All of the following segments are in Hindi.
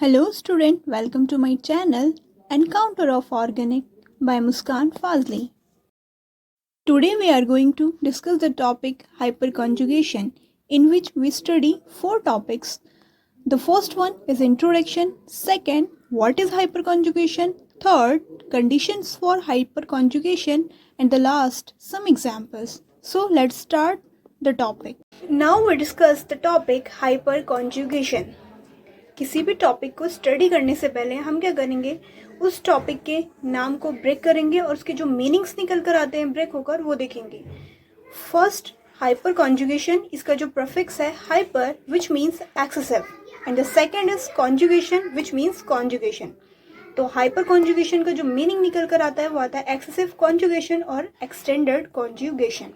Hello student, welcome to my channel Encounter of Organic by Muskan Fazli. Today we are going to discuss the topic hyperconjugation, in which we study four topics. The first one is introduction, second, what is hyperconjugation, third, conditions for hyperconjugation, and the last, some examples. So let's start the topic. Now we discuss the topic hyperconjugation. किसी भी टॉपिक को स्टडी करने से पहले हम क्या करेंगे, उस टॉपिक के नाम को ब्रेक करेंगे और उसके जो मीनिंग्स निकल कर आते हैं ब्रेक होकर वो देखेंगे. फर्स्ट, हाइपर कॉन्जुगेशन, इसका जो प्रीफिक्स है hyper which means excessive, and the second is conjugation which means conjugation. तो हाइपर कॉन्जुगेशन का जो मीनिंग निकल कर आता है वो आता है एक्सेसिव कॉन्जुगेशन और एक्सटेंडेड कॉन्जुगेशन.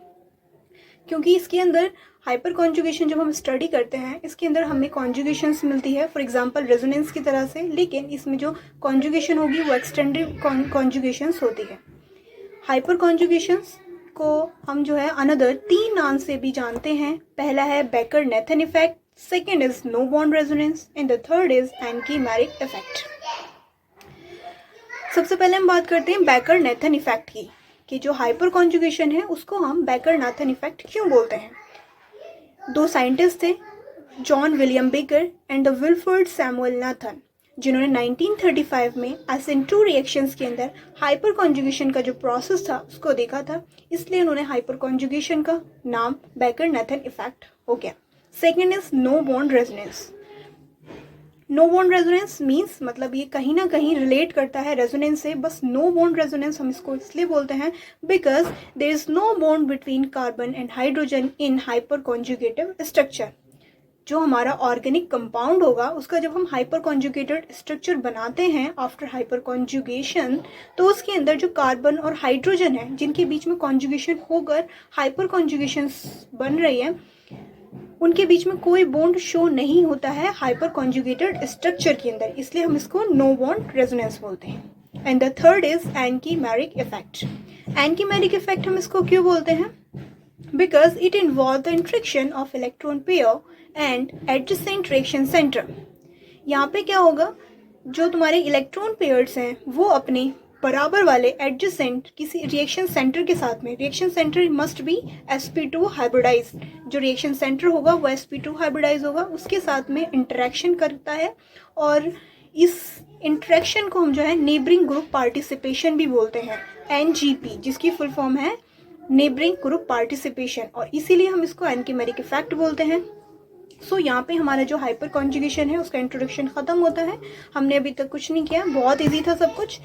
क्योंकि इसके अंदर हाइपर कॉन्जुगेशन जब हम स्टडी करते हैं इसके अंदर हमें कॉन्जुगेशंस मिलती है, फॉर एग्जांपल रेजोनेंस की तरह से, लेकिन इसमें जो कॉन्जुगेशन होगी वो एक्सटेंडेड कॉन्जुगेशंस होती है. हाइपर कॉन्जुगेशंस को हम जो है अनदर 3 नाम से भी जानते हैं. पहला है Baker Nathan effect, second is no bond resonance and the third is anchimeric effect. सबसे पहले हम बात करते हैं बेकर-नाथन इफेक्ट की, कि जो हाइपर कॉन्जुगेशन है उसको हम बेकर-नाथन इफेक्ट क्यों बोलते हैं. 2 साइंटिस्ट थे, John William baker and the Wilfred Samuel Nathan, जिन्होंने 1935 में SN2 रिएक्शंस के अंदर हाइपर कॉन्जुगेशन का जो प्रोसेस था उसको देखा था, इसलिए उन्होंने हाइपर कॉन्जुगेशन का नाम बेकर-नाथन इफेक्ट हो गया. Second is no bond resonance. No bond resonance means मतलब ये कहीं ना कहीं रिलेट करता है रेजोनेंस से, बस नो बॉन्ड रेजोनेंस हम इसको इसलिए बोलते हैं because there is no bond between carbon and hydrogen in hyperconjugative structure. जो हमारा ऑर्गेनिक कंपाउंड होगा उसका जब हम हाइपर कॉन्जुगेटेड स्ट्रक्चर बनाते हैं आफ्टर हाइपर कॉन्जुगेशन, तो उसके अंदर जो कार्बन और हाइड्रोजन है जिनके बीच में कॉन्जुगेशन होकर हाइपर कॉन्जुगेशन बन रही है, उनके बीच में कोई बॉन्ड शो नहीं होता है हाइपर कॉन्जुगेटेड स्ट्रक्चर के अंदर, इसलिए हम इसको नो बॉन्ड रेजोनेंस बोलते हैं. And the third is anchimeric effect. Anchimeric effect हम इसको क्यों बोलते हैं? Because it involve the interaction of electron pair and adjacent reaction centre. यहाँ पे क्या होगा, जो तुम्हारे इलेक्ट्रॉन पेयर्स हैं वो अपने बराबर वाले एडजेसेंट किसी रिएक्शन सेंटर के साथ में, reaction centre must be sp2 hybridise, जो रिएक्शन सेंटर होगा वो sp2 हाइब्रिडाइज होगा, उसके साथ में इंटरेक्शन करता है. और इस इंटरेक्शन को हम जो है नेबरिंग ग्रुप पार्टिसिपेशन भी बोलते हैं, NGP, जिसकी फुल फॉर्म है नेबरिंग ग्रुप पार्टिसिपेशन, और इसीलिए हम इसको एंकी-मैरिक इफेक्ट बोलते हैं. सो यहाँ पे हमारा जो हाइपर कॉन्जुगेशन है उसका इंट्रोडक्शन खत्म होता है. हमने अभी तक कुछ नहीं किया, बहुत इजी था सब कुछ.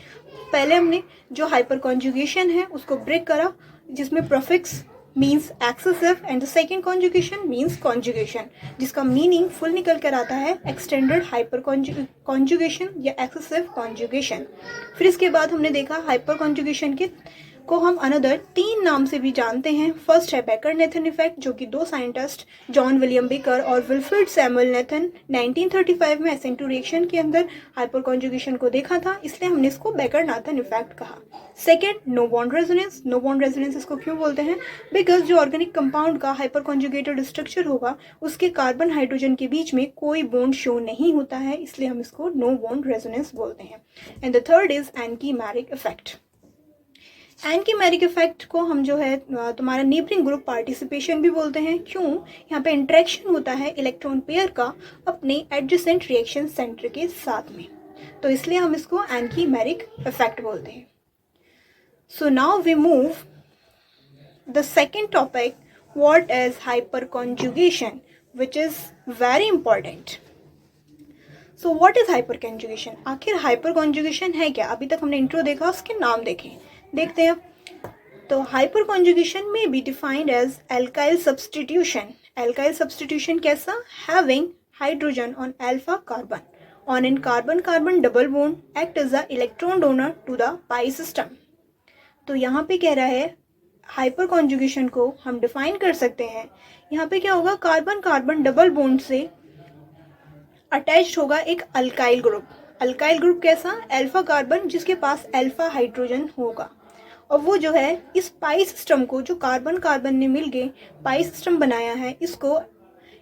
पहले हमने जो हाइपर कॉन्जुगेशन है उसको ब्रेक करा, जिसमें prefix means excessive and the second conjugation means conjugation, जिसका मीनिंग फुल निकल कर आता है एक्सटेंडेड हाइपर कॉन्जुगेशन या एक्सेसिव कॉन्जुगेशन. फिर इसके बाद हमने देखा हाइपर कॉन्जुगेशन के को हम अनदर 3 नाम से भी जानते हैं. फर्स्ट है बेकर-नाथन इफेक्ट, जो कि 2 साइंटिस्ट जॉन विलियम बेकर और विल्फ्रेड सैमुअल नाथन 1935 में SN2 रिएक्शन के अंदर हाइपर कॉन्जुगेशन को देखा था, इसलिए हमने इसको बेकर-नाथन इफेक्ट कहा. Second, no bond resonance. No bond resonance इसको क्यों बोलते हैं? बिकॉज जो ऑर्गेनिक कंपाउंड का हाइपर कॉन्जुगेटेड स्ट्रक्चर होगा उसके कार्बन हाइड्रोजन के बीच में कोई बॉन्ड शो नहीं होता है, इसलिए हम इसको नो बॉन्ड रेजोनेंस बोलते हैं. And the third is anchimeric effect. Anchimeric effect को हम जो है तुम्हारा नेबरिंग ग्रुप पार्टिसिपेशन भी बोलते हैं. क्यों? यहाँ पे इंटरेक्शन होता है इलेक्ट्रॉन पेयर का अपने एडजेसेंट रिएक्शन सेंटर के साथ में, तो इसलिए हम इसको एंकी-मैरिक इफेक्ट बोलते हैं. So now we move the second topic, what is hyperconjugation, which is very important. So what is hyperconjugation? आखिर हाइपर कॉन्जुगेशन है क्या? अभी तक हमने इंट्रो देखा, उसके नाम देखते हैं. तो हाइपर कॉन्जुगेशन में be defined as alkyl substitution. Alkyl substitution कैसा? Having hydrogen on alpha carbon on an carbon carbon double bond act as a electron donor to the pi system. तो यहाँ पे कह रहा है हाइपर कॉन्जुगेशन को हम डिफाइन कर सकते हैं. यहाँ पे क्या होगा, कार्बन कार्बन डबल बॉन्ड से अटैच्ड होगा एक अल्काइल ग्रुप. अल्काइल ग्रुप कैसा? अल्फा कार्बन जिसके पास अल्फा हाइड्रोजन होगा, और वो जो है इस पाई सिस्टम को, जो कार्बन कार्बन ने मिलके पाई सिस्टम बनाया है, इसको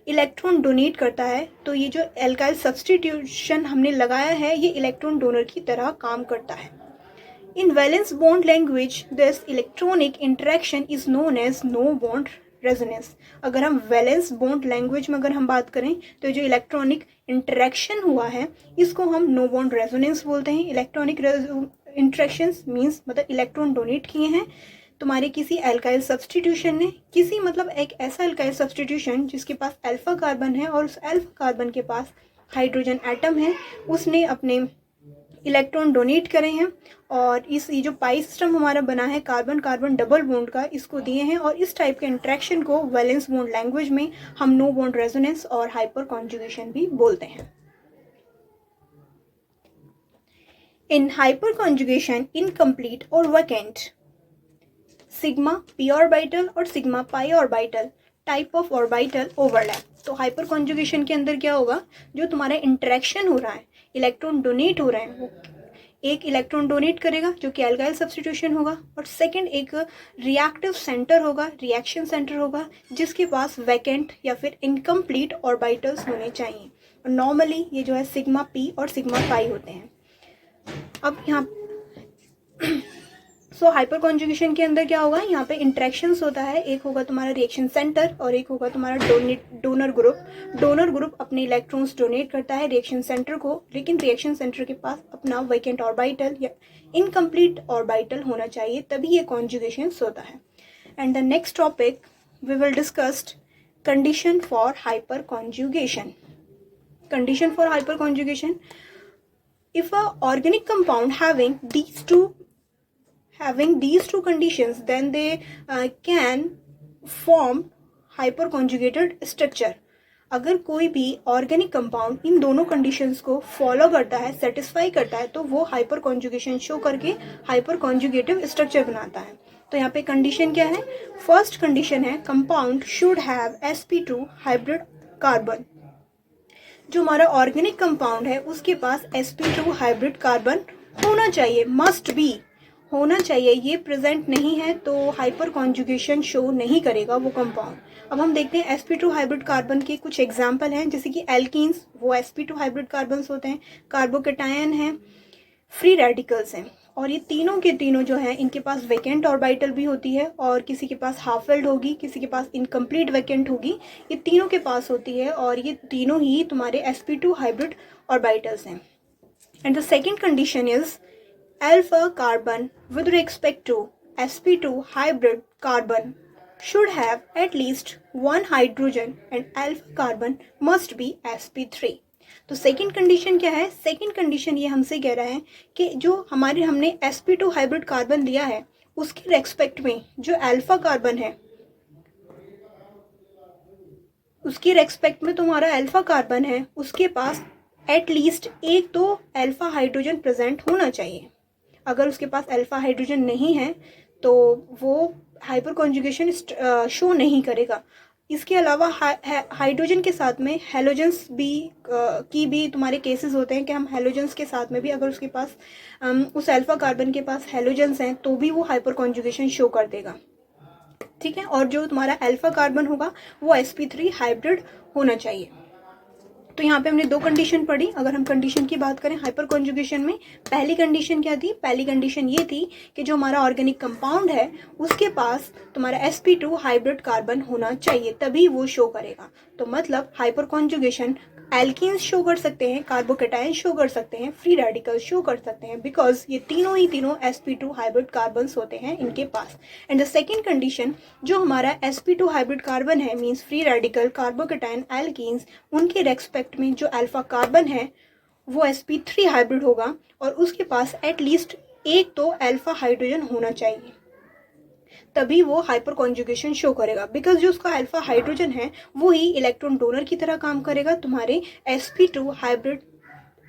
इलेक्ट्रॉन डोनेट करता है, तो ये जो एल्काइल सब्स्टिट्यूशन हमने लगाया है ये इलेक्ट्रॉन डोनर की तरह काम करता है। In valence bond language this electronic interaction is known as no bond resonance. अगर हम वैलेंस बॉन्ड लैंग्वेज में अगर हम बात करें तो जो इलेक्ट्रॉनिक इंटरेक्शन हुआ है इसको हम नो बॉन्ड रेजोनेंस बोलते हैं। इलेक्ट्रॉनिक इंटरेक्शंस मीन्स मतलब इलेक्ट्रॉन डोनेट किए हैं तुम्हारे किसी एल्काइल सब्स्टिट्यूशन ने, किसी मतलब एक ऐसा एल्काइल सब्स्टिट्यूशन जिसके पास अल्फा कार्बन है और उस अल्फा कार्बन के पास हाइड्रोजन एटम है, उसने अपने इलेक्ट्रॉन डोनेट करे हैं और ये जो पाई सिस्टम हमारा बना है कार्बन कार्बन डबल बॉन्ड का, इसको दिए हैं। और इस टाइप के इंट्रैक्शन को वैलेंस बॉन्ड लैंग्वेज में हम नो बॉन्ड रेजोनेंस और हाइपर कॉन्जुगेशन भी बोलते हैं। इन हाइपर कॉन्जुगेशन इनकम्प्लीट और वैकेंट सिग्मा पी ऑर्बिटल और sigma pi orbital type of orbital overlap. तो हाइपर कॉन्जुगेशन के अंदर क्या होगा, जो तुम्हारा इंटरेक्शन हो रहा है, इलेक्ट्रॉन डोनेट हो रहे हैं, वो एक इलेक्ट्रॉन डोनेट करेगा जो कि एल्काइल सब्स्टिट्यूशन होगा, और सेकंड एक रिएक्टिव सेंटर होगा, रिएक्शन सेंटर होगा जिसके पास वैकेंट या फिर इनकम्प्लीट ऑर्बिटल्स होने चाहिए। और नॉर्मली ये जो है सिग्मा पी और सिग्मा पाई होते हैं। अब यहाँ सो हाइपर कॉन्जुगेशन के अंदर क्या होगा, यहाँ पे इंट्रैक्शंस होता है, एक होगा तुम्हारा रिएक्शन सेंटर और एक होगा तुम्हारा डोनर ग्रुप। डोनर ग्रुप अपने इलेक्ट्रॉन्स डोनेट करता है रिएक्शन सेंटर को, लेकिन रिएक्शन सेंटर के पास अपना वैकेंट ऑर्बिटल या इनकम्प्लीट ऑर्बिटल होना चाहिए, तभी ये कॉन्जुगेशन होता है। And the next topic we will discussed condition for hyperconjugation. Condition for hyperconjugation, if a organic compound having these two conditions then they can form hyperconjugated structure। अगर कोई भी ऑर्गेनिक कंपाउंड इन दोनों कंडीशंस को फॉलो करता है, सेटिस्फाई करता है, तो वो हाइपर कॉन्जुगेशन शो करके हाइपर कॉन्जुगेटिव स्ट्रक्चर बनाता है। तो यहाँ पे कंडीशन क्या है, फर्स्ट कंडीशन है compound should have sp2 hybrid carbon. जो हमारा ऑर्गेनिक कंपाउंड है उसके पास sp2 हाइब्रिड कार्बन होना चाहिए, मस्ट बी होना चाहिए। ये प्रेजेंट नहीं है तो हाइपर कॉन्जुगेशन शो नहीं करेगा वो कंपाउंड। अब हम देखते हैं sp2 हाइब्रिड कार्बन के कुछ एग्जाम्पल हैं, जैसे कि एल्कीन्स, वो sp2 हाइब्रिड कार्बन होते हैं, कार्बोकेटायन हैं, फ्री रेडिकल्स हैं। और ये तीनों के तीनों जो हैं इनके पास वैकेंट ऑर्बिटल भी होती है, और किसी के पास हाफ फिल्ड होगी, किसी के पास इनकम्प्लीट वैकेंट होगी, ये तीनों के पास होती है, और ये तीनों ही तुम्हारे sp2 हाइब्रिड ऑर्बिटल्स हैं। And the second condition is alpha carbon with respect to sp2 hybrid carbon should have at least one hydrogen and alpha carbon must be sp3। तो सेकंड कंडीशन क्या है, सेकंड कंडीशन ये हमसे कह रहा है कि जो हमने sp2 हाइब्रिड कार्बन लिया है उसके रेस्पेक्ट में जो अल्फा कार्बन है, उसके रेस्पेक्ट में तुम्हारा अल्फा कार्बन है, उसके पास एटलीस्ट एक तो अल्फा हाइड्रोजन प्रेजेंट होना चाहिए। अगर उसके पास अल्फा हाइड्रोजन नहीं है तो वो हाइपर कॉन्जुगेशन शो नहीं करेगा। इसके अलावा हाइड्रोजन के साथ में हेलोजेंस भी की भी तुम्हारे केसेस होते हैं कि हम हेलोजेंस के साथ में भी अगर उसके पास उस अल्फा कार्बन के पास हेलोजेंस हैं तो भी वो हाइपर कॉन्जुगेशन शो कर देगा, ठीक है। और जो तुम्हारा अल्फा कार्बन होगा वो sp3 हाइब्रिड होना चाहिए। तो यहाँ पे हमने दो कंडीशन पढ़ी। अगर हम कंडीशन की बात करें हाइपर कॉन्जुगेशन में, पहली कंडीशन क्या थी, पहली कंडीशन ये थी कि जो हमारा ऑर्गेनिक कंपाउंड है उसके पास तुम्हारा sp2 हाइब्रिड कार्बन होना चाहिए, तभी वो शो करेगा। तो मतलब हाइपर कॉन्जुगेशन एल्कीन्स शो कर सकते हैं, कार्बोकेटायन शो कर सकते हैं, फ्री रेडिकल्स शो कर सकते हैं, बिकॉज ये तीनों ही तीनों sp2 हाइब्रिड कार्बन्स होते हैं इनके पास। एंड द सेकेंड कंडीशन, जो हमारा sp2 हाइब्रिड कार्बन है means free radical, carbocation, alkenes, उनके रेस्पेक्ट में जो अल्फा कार्बन है वो sp3 हाइब्रिड होगा और उसके पास एटलीस्ट एक तो अल्फा हाइड्रोजन होना चाहिए, तभी वो हाइपर कॉन्जुगेशन शो करेगा। बिकॉज जो उसका अल्फा हाइड्रोजन है वो ही इलेक्ट्रॉन डोनर की तरह काम करेगा, तुम्हारे sp2 हाइब्रिड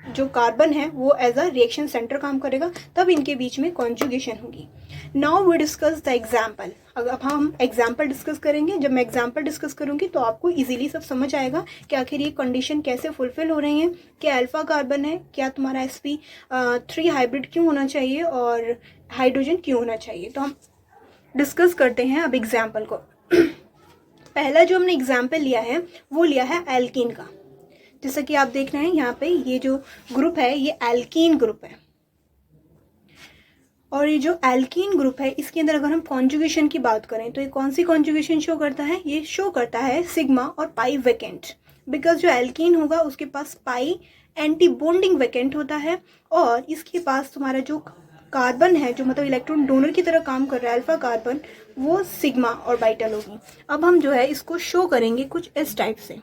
जो कार्बन है वो एज अ रिएक्शन सेंटर काम करेगा, तब इनके बीच में कॉन्जुगेशन होगी। Now we discuss the example. अब हम एग्जाम्पल डिस्कस करेंगे। जब मैं एग्जाम्पल डिस्कस करूंगी तो आपको इजीली सब समझ आएगा कि आखिर ये कंडीशन कैसे फुलफिल हो रही है, क्या अल्फा कार्बन है, क्या तुम्हारा sp3 हाइब्रिड क्यों होना चाहिए और हाइड्रोजन क्यों होना चाहिए। तो हम डिस्कस करते हैं अब एग्जाम्पल को। पहला जो हमने एग्जाम्पल लिया है वो लिया है एल्कीन का। जैसा कि आप देख रहे हैं यहाँ पे ये जो ग्रुप है ये एल्कीन ग्रुप है, और ये जो एल्कीन ग्रुप है इसके अंदर अगर हम कॉन्जुगेशन की बात करें तो ये कौन सी कॉन्जुगेशन शो करता है, ये शो करता है सिग्मा और पाई वेकेंट। बिकॉज जो एल्कीन होगा उसके पास पाई एंटी बॉन्डिंग वेकेंट होता है, और इसके पास तुम्हारा जो कार्बन है जो मतलब इलेक्ट्रॉन डोनर की तरह काम कर रहा है अल्फा कार्बन, वो सिग्मा ऑर्बिटल होगी। अब हम जो है इसको शो करेंगे कुछ इस टाइप से।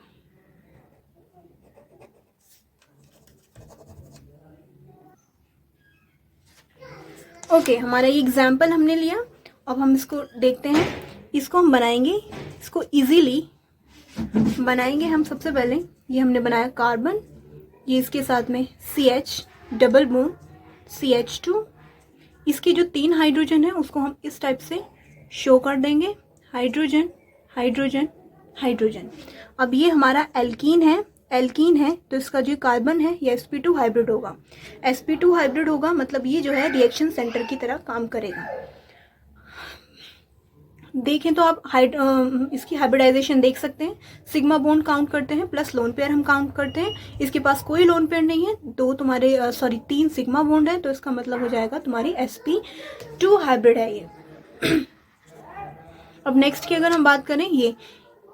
ओके, हमारा ये एग्जाम्पल हमने लिया। अब हम इसको देखते हैं, इसको हम बनाएंगे, इसको इजीली बनाएंगे हम। सबसे पहले ये हमने बनाया कार्बन, ये इसके साथ में CH डबल बॉन्ड CH2, इसके जो 3 हाइड्रोजन है उसको हम इस टाइप से शो कर देंगे, हाइड्रोजन हाइड्रोजन हाइड्रोजन। अब ये हमारा एल्कीन है तो इसका जो कार्बन है ये sp2 हाइब्रिड होगा। sp2 हाइब्रिड होगा मतलब ये जो है रिएक्शन सेंटर की तरह काम करेगा। देखें तो आप इसकी हाइब्रिडाइजेशन देख सकते हैं। सिग्मा बॉन्ड काउंट करते हैं प्लस लोन पेयर हम काउंट करते हैं। इसके पास कोई लोन पेयर नहीं है, 3 सिग्मा बॉन्ड है, तो इसका मतलब हो जाएगा तुम्हारी sp2 हाइब्रिड है ये। अब नेक्स्ट की अगर हम बात करें, ये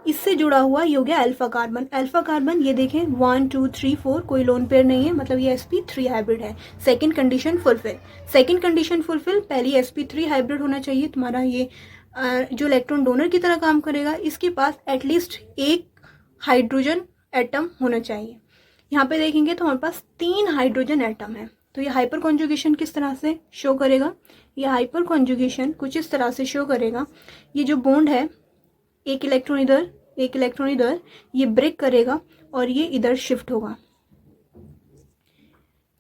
इससे जुड़ा हुआ ये हो गया अल्फा कार्बन। ये देखें 1 2 3 4 कोई लोन पेयर नहीं है, मतलब ये sp3 हाइब्रिड है। Second condition fulfil. पहली sp3 हाइब्रिड होना चाहिए तुम्हारा ये जो इलेक्ट्रॉन डोनर की तरह काम करेगा, इसके पास एटलीस्ट एक हाइड्रोजन एटम होना चाहिए। यहाँ पे देखेंगे तो हमारे पास 3 हाइड्रोजन एटम है। तो ये हाइपर कॉन्जुगेशन किस तरह से शो करेगा, ये हाइपर कॉन्जुगेशन कुछ इस तरह से शो करेगा। ये जो बॉन्ड है, एक इलेक्ट्रॉन इधर, ये ब्रेक करेगा और ये इधर शिफ्ट होगा।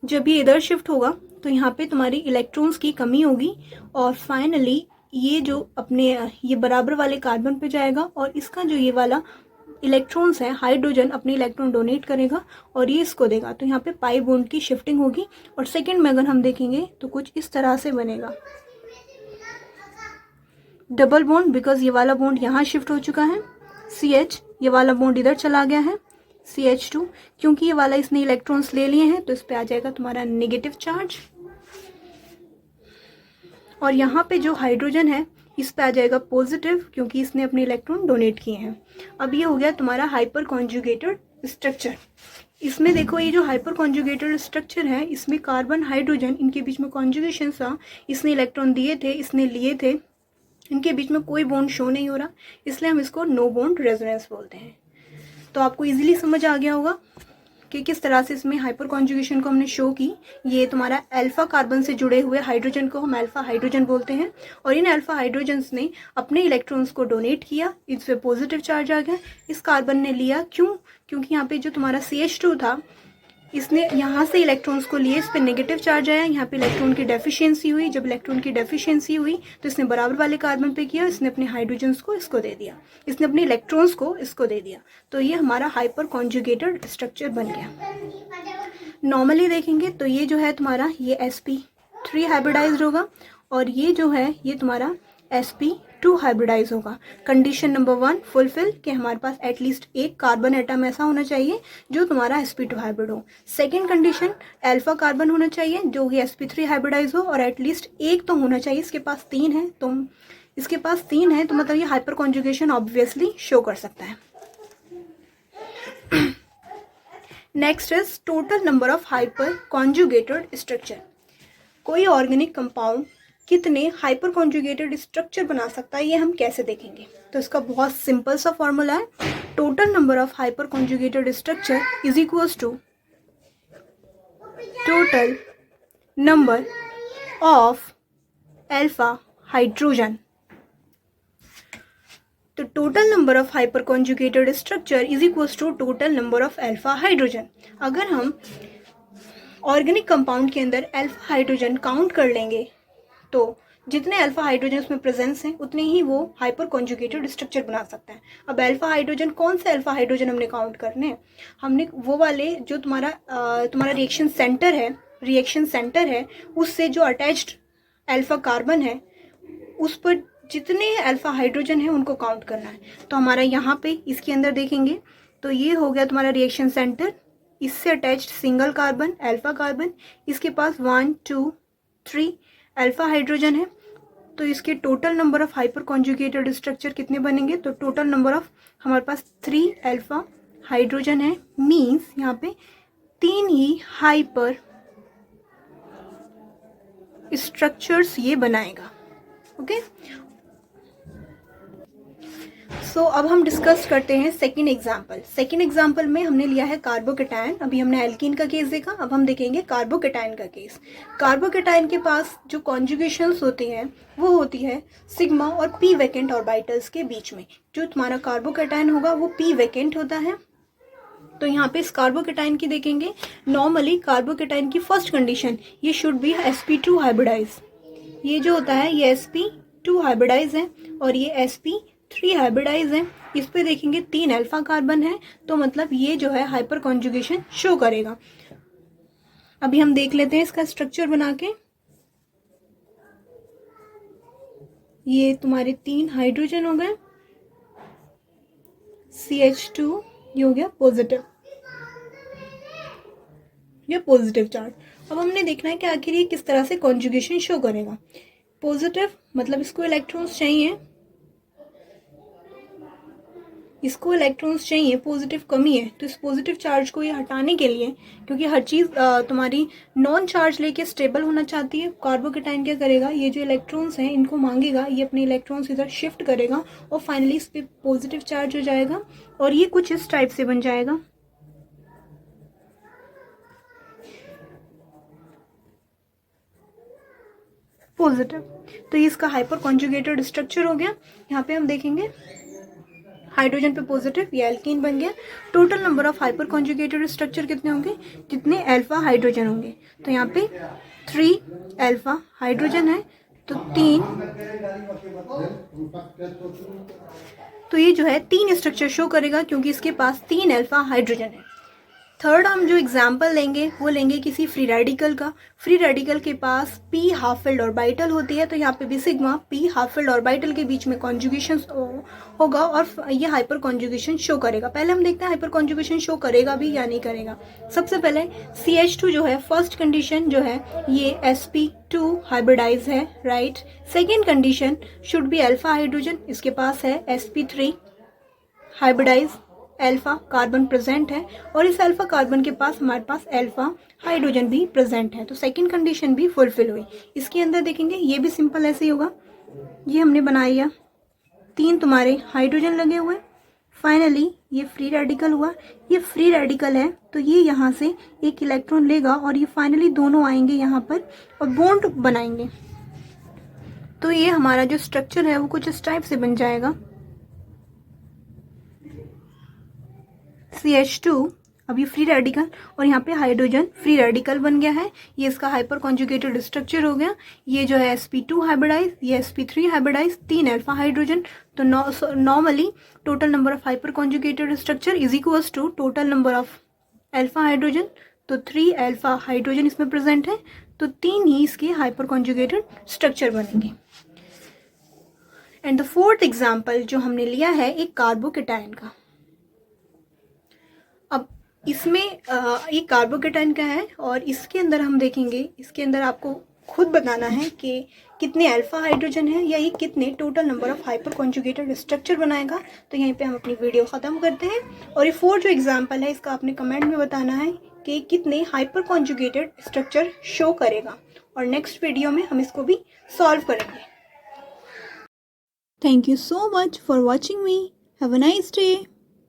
जब ये इधर शिफ्ट होगा तो यहाँ पे तुम्हारी इलेक्ट्रॉन्स की कमी होगी, और फाइनली ये जो अपने ये बराबर वाले कार्बन पे जाएगा, और इसका जो ये वाला इलेक्ट्रॉन्स है हाइड्रोजन अपने इलेक्ट्रॉन डोनेट करेगा और ये इसको देगा। तो यहाँ पे पाई बॉन्ड की शिफ्टिंग होगी, और सेकंड में अगर हम देखेंगे तो कुछ इस तरह से बनेगा डबल बॉन्ड, बिकॉज ये वाला बॉन्ड यहाँ शिफ्ट हो चुका है CH, ये वाला बॉन्ड इधर चला गया है CH2, क्योंकि ये वाला इसने इलेक्ट्रॉन्स ले लिए हैं तो इस पे आ जाएगा तुम्हारा नेगेटिव चार्ज, और यहाँ पे जो हाइड्रोजन है इस पे आ जाएगा पॉजिटिव, क्योंकि इसने अपने इलेक्ट्रॉन डोनेट किए हैं। अब ये हो गया तुम्हारा हाइपर कॉन्जुगेटेड स्ट्रक्चर। इसमें देखो ये जो हाइपर कॉन्जुगेटेड स्ट्रक्चर है, इसमें कार्बन हाइड्रोजन इनके बीच में कॉन्जुगेशन था, इसने इलेक्ट्रॉन दिए थे, इसने लिए थे, इनके बीच में कोई बॉन्ड शो नहीं हो रहा, इसलिए हम इसको नो बॉन्ड रेजोनेंस बोलते हैं। तो आपको इजीली समझ आ गया होगा कि किस तरह से इसमें हाइपर कॉन्जुगेशन को हमने शो की। ये तुम्हारा अल्फा कार्बन से जुड़े हुए हाइड्रोजन को हम अल्फा हाइड्रोजन बोलते हैं, और इन अल्फा हाइड्रोजन्स ने अपने इलेक्ट्रॉन्स को डोनेट किया, इस पे पॉजिटिव चार्ज आ गया। इस कार्बन ने लिया, क्यों? क्योंकि यहाँ पे जो तुम्हारा CH2 था, इसने यहाँ से इलेक्ट्रॉन्स को लिए, इस पे नेगेटिव चार्ज आया, यहाँ पे इलेक्ट्रॉन की डेफिशिएंसी हुई। जब इलेक्ट्रॉन की डेफिशिएंसी हुई तो इसने बराबर वाले कार्बन पे किया, इसने अपने हाइड्रोजन्स को इसको दे दिया, इसने अपने इलेक्ट्रॉन्स को इसको दे दिया। तो ये हमारा हाइपर कॉन्जुगेटेड स्ट्रक्चर बन गया। नॉर्मली देखेंगे तो ये जो है तुम्हारा ये sp3 हाइब्रिडाइज्ड होगा, और ये जो है ये तुम्हारा sp2 हाइब्रिडाइज होगा। कंडीशन नंबर 1 फुलफिल कि हमारे पास एटलीस्ट एक कार्बन एटम ऐसा होना चाहिए जो तुम्हारा sp2 हाइब्रिड हो। सेकंड कंडीशन अल्फा कार्बन होना चाहिए जो कि sp3 हाइब्रिडाइज हो, और एटलीस्ट एक तो होना चाहिए। इसके पास 3 है, तो इसके पास 3 है तो मतलब ये हाइपर कॉन्जुगेशन ऑब्वियसली शो कर सकता है। Next is total number of hyperconjugated structure. कोई ऑर्गेनिक कंपाउंड कितने हाइपर कॉन्जुगेटेड स्ट्रक्चर बना सकता है, ये हम कैसे देखेंगे। तो इसका बहुत सिंपल सा फॉर्मूला है, total number of hyperconjugated structure is equals to total number of alpha hydrogen. तो total number of hyperconjugated structure is equals to total number of alpha hydrogen. अगर हम ऑर्गेनिक कंपाउंड के अंदर अल्फा हाइड्रोजन काउंट कर लेंगे तो जितने अल्फा हाइड्रोजन उसमें प्रेजेंस हैं उतने ही वो हाइपर कॉन्जुगेटेड स्ट्रक्चर बना सकता है। अब अल्फा हाइड्रोजन, कौन से अल्फा हाइड्रोजन हमने काउंट करने हैं? हमने वो वाले जो तुम्हारा रिएक्शन सेंटर है उससे जो अटैच्ड अल्फा कार्बन है उस पर जितने अल्फा हाइड्रोजन है उनको काउंट करना है। तो हमारा यहाँ पे इसके अंदर देखेंगे तो ये हो गया तुम्हारा रिएक्शन सेंटर, इससे attached single carbon alpha carbon, इसके पास 1 2 3 अल्फा हाइड्रोजन है। तो इसके total number of hyperconjugated structure कितने बनेंगे, तो टोटल नंबर ऑफ हमारे पास 3 अल्फा हाइड्रोजन है, मीन्स यहाँ पे 3 ही हाइपर स्ट्रक्चर्स ये बनाएगा। ओके, सो अब हम डिस्कस करते हैं सेकेंड एग्जाम्पल। सेकेंड एग्जाम्पल में हमने लिया है कार्बोकेटायन। अभी हमने एल्कीन का केस देखा, अब हम देखेंगे कार्बोकेटायन का केस। कार्बोकेटायन के पास जो कॉन्जुगेशंस होती हैं वो होती है सिग्मा और पी वैकेंट ऑर्बिटल्स के बीच में। जो तुम्हारा कार्बोकेटायन होगा वो पी वैकेंट होता है। तो यहाँ पे इस कार्बोकेटायन की देखेंगे, नॉर्मली कार्बोकेटायन की फर्स्ट कंडीशन ये शुड बी sp2 हाइब्रिडाइज। ये जो होता है ये sp2 हाइब्रिडाइज है और ये sp3 हाइब्रिडाइज है। इस पे देखेंगे 3 अल्फा कार्बन है, तो मतलब ये जो है हाइपर कॉन्जुगेशन शो करेगा। अभी हम देख लेते हैं इसका स्ट्रक्चर बना के। ये तुम्हारे 3 हाइड्रोजन हो गए, CH2 ये हो गया पॉजिटिव, ये पॉजिटिव चार्ज। अब हमने देखना है कि आखिर ये किस तरह से कॉन्जुगेशन शो करेगा। पॉजिटिव मतलब इसको इलेक्ट्रॉन्स चाहिए, इसको इलेक्ट्रॉन्स चाहिए, पॉजिटिव कमी है, तो इस पॉजिटिव चार्ज को ये हटाने के लिए, क्योंकि हर चीज़ तुम्हारी नॉन चार्ज लेके स्टेबल होना चाहती है, कार्बोकेटायन क्या करेगा, ये जो इलेक्ट्रॉन्स हैं इनको मांगेगा, ये अपने इलेक्ट्रॉन्स इधर शिफ्ट करेगा और फाइनली इस पर पॉजिटिव चार्ज हो जाएगा और ये कुछ इस टाइप से बन जाएगा। पॉजिटिव, तो ये इसका हाइपर कॉन्जुगेटेड स्ट्रक्चर हो गया। यहाँ पे हम देखेंगे हाइड्रोजन पे पॉजिटिव, ये एल्कीन बन गया। Total number of hyperconjugated structure कितने होंगे, जितने अल्फा हाइड्रोजन होंगे। तो यहाँ पे 3 अल्फा हाइड्रोजन है, तो 3, तो ये जो है 3 स्ट्रक्चर शो करेगा क्योंकि इसके पास 3 अल्फा हाइड्रोजन है। थर्ड हम जो एग्जाम्पल लेंगे वो लेंगे किसी फ्री रेडिकल का। फ्री रेडिकल के पास p हाफ फिल्ड ऑर्बिटल होती है, तो यहाँ पे भी sigma p half filled orbital के बीच में कॉन्जुगेशन होगा और ये हाइपर कॉन्जुगेशन शो करेगा। पहले हम देखते हैं हाइपर कॉन्जुगेशन शो करेगा भी या नहीं करेगा। सबसे पहले CH2 जो है फर्स्ट कंडीशन जो है ये sp2 हाइब्रिडाइज है, right. Second condition should be alpha hydrogen, इसके पास है sp3 hybridise, alpha carbon present है और इस अल्फा कार्बन के पास हमारे पास अल्फा हाइड्रोजन भी प्रेजेंट है, तो सेकंड कंडीशन भी फुलफिल हुई। इसके अंदर देखेंगे ये भी सिंपल ऐसे ही होगा, ये हमने बनाया 3 तुम्हारे हाइड्रोजन लगे हुए, फाइनली ये फ्री रेडिकल हुआ। ये फ्री रेडिकल है तो ये यहाँ से एक इलेक्ट्रॉन लेगा और ये फाइनली दोनों आएंगे यहाँ पर और बॉन्ड बनाएंगे। तो ये हमारा जो स्ट्रक्चर है वो कुछ इस टाइप से बन जाएगा। CH2 अभी फ्री रेडिकल और यहाँ पे हाइड्रोजन फ्री रेडिकल बन गया है, ये इसका हाइपर कॉन्जुगेटेड स्ट्रक्चर हो गया। ये जो है sp2 हाइब्रिडाइज, ये sp3 हाइब्रिडाइज, 3 अल्फा हाइड्रोजन। तो normally total number of hyperconjugated structure is equals to total number of alpha hydrogen. तो 3 अल्फा हाइड्रोजन इसमें प्रेजेंट है, तो 3 ही इसके हाइपर कॉन्जुगेटेड स्ट्रक्चर बनेंगे। एंड द फोर्थ एग्जाम्पल जो हमने लिया है एक कार्बोकेटायन का। अब इसमें ये कार्बोकेटायन का है और इसके अंदर हम देखेंगे, इसके अंदर आपको खुद बताना है कि कितने अल्फा हाइड्रोजन है या ये कितने total number of hyperconjugated structure बनाएगा। तो यहीं पे हम अपनी वीडियो ख़त्म करते हैं और ये 4 जो एग्जाम्पल है इसका आपने कमेंट में बताना है कि कितने हाइपर कॉन्जुगेटेड स्ट्रक्चर शो करेगा और नेक्स्ट वीडियो में हम इसको भी सॉल्व करेंगे। Thank you so much for watching me, have a nice day.